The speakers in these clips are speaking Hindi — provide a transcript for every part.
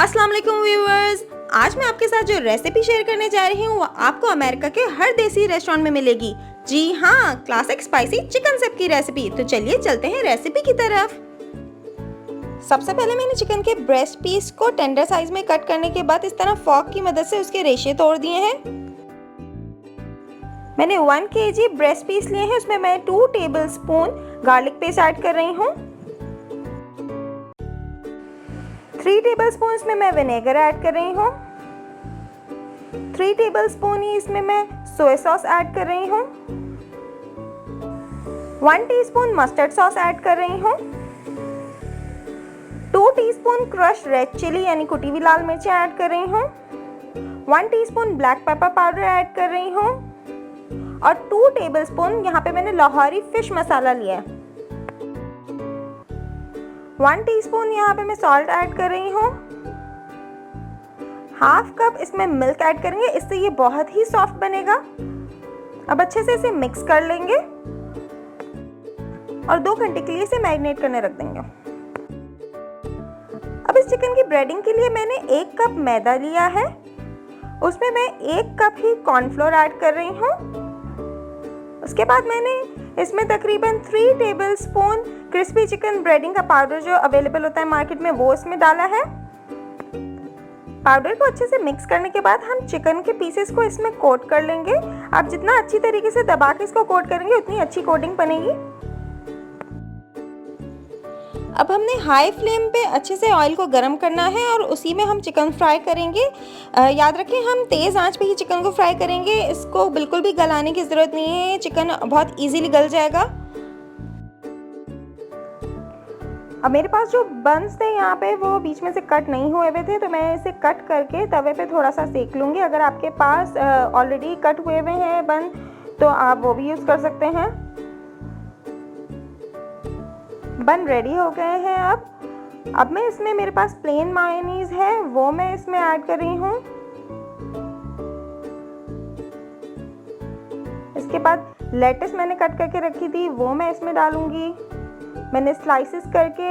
अस्सलाम वालेकुम व्यूअर्स, आज मैं आपके साथ जो रेसिपी शेयर करने जा रही हूँ वो आपको अमेरिका के हर देसी रेस्टोरेंट में मिलेगी। जी हाँ, क्लासिक स्पाइसी चिकन सैप की रेसिपी। तो चलिए चलते हैं रेसिपी की तरफ। सबसे पहले मैंने चिकन के ब्रेस्ट पीस को टेंडर साइज में कट करने के बाद इस तरह फॉर्क की मदद से उसके रेशे तोड़ दिए हैं। मैंने 1 kg ब्रेस्ट पीस लिए हैं, उसमें मैं 2 टेबलस्पून गार्लिक पेस्ट ऐड कर रही हूँ। 3 टेबलस्पून इसमें मैं विनेगर ऐड कर रही हूँ। 3 टेबलस्पून ही इसमें मैं सोया सॉस ऐड कर रही हूँ। 1 टीस्पून मस्टर्ड सॉस ऐड कर रही हूँ। 2 टीस्पून क्रश रेड चिली यानी कुटी हुई लाल मिर्ची ऐड कर रही हूँ। 1 teaspoon black pepper powder add कर रही हूँ और 2 टेबलस्पून यहाँ पे मैंने लाहौरी फिश मसाला लिया है। 1 टीस्पून यहाँ पे मैं सॉल्ट ऐड कर रही हूँ। हाफ कप इसमें मिल्क ऐड करेंगे, इससे ये बहुत ही सॉफ्ट बनेगा। अब अच्छे से इसे मिक्स कर लेंगे और 2 घंटे के लिए इसे मैरिनेट करने रख देंगे। अब इस चिकन की ब्रेडिंग के लिए मैंने 1 कप मैदा लिया है, उसमें मैं 1 कप ही कॉर्नफ्लोर ऐड कर रही हूँ। उसके बाद मैंने इसमें तकरीबन 3 टेबलस्पून क्रिस्पी चिकन ब्रेडिंग का पाउडर जो अवेलेबल होता है मार्केट में वो इसमें डाला है। पाउडर को अच्छे से मिक्स करने के बाद हम चिकन के पीसेस को इसमें कोट कर लेंगे। आप जितना अच्छी तरीके से दबा के इसको कोट करेंगे उतनी अच्छी कोटिंग बनेगी। अब हमने हाई फ्लेम पे अच्छे से ऑयल को गर्म करना है और उसी में हम चिकन फ्राई करेंगे। याद रखें हम तेज़ आंच पे ही चिकन को फ्राई करेंगे, इसको बिल्कुल भी गलाने की ज़रूरत नहीं है, चिकन बहुत इजीली गल जाएगा। अब मेरे पास जो बन्स थे यहाँ पे वो बीच में से कट नहीं हुए हुए थे, तो मैं इसे कट करके तवे पे थोड़ा सा सेक लूँगी। अगर आपके पास ऑलरेडी कट हुए हुए हैं बन तो आप वो भी यूज़ कर सकते हैं। बन रेडी हो गए हैं। अब मैं इसमें मेरे पास प्लेन मायोनीज है वो मैं इसमें ऐड कर रही हूँ। इसके बाद लेट्स मैंने कट करके रखी थी वो मैं इसमें डालूंगी। मैंने स्लाइसेस करके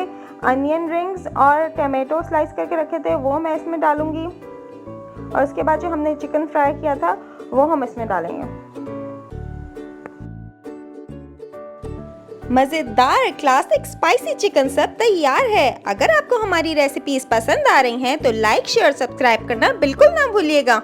अनियन रिंग्स और टमाटो स्लाइस करके रखे थे वो मैं इसमें डालूंगी और उसके बाद जो हमने चिकन फ्राई किया था वो हम इसमें डालेंगे। मज़ेदार क्लासिक स्पाइसी चिकन सब तैयार है। अगर आपको हमारी रेसिपीज पसंद आ रही हैं तो लाइक शेयर सब्सक्राइब करना बिल्कुल ना भूलिएगा।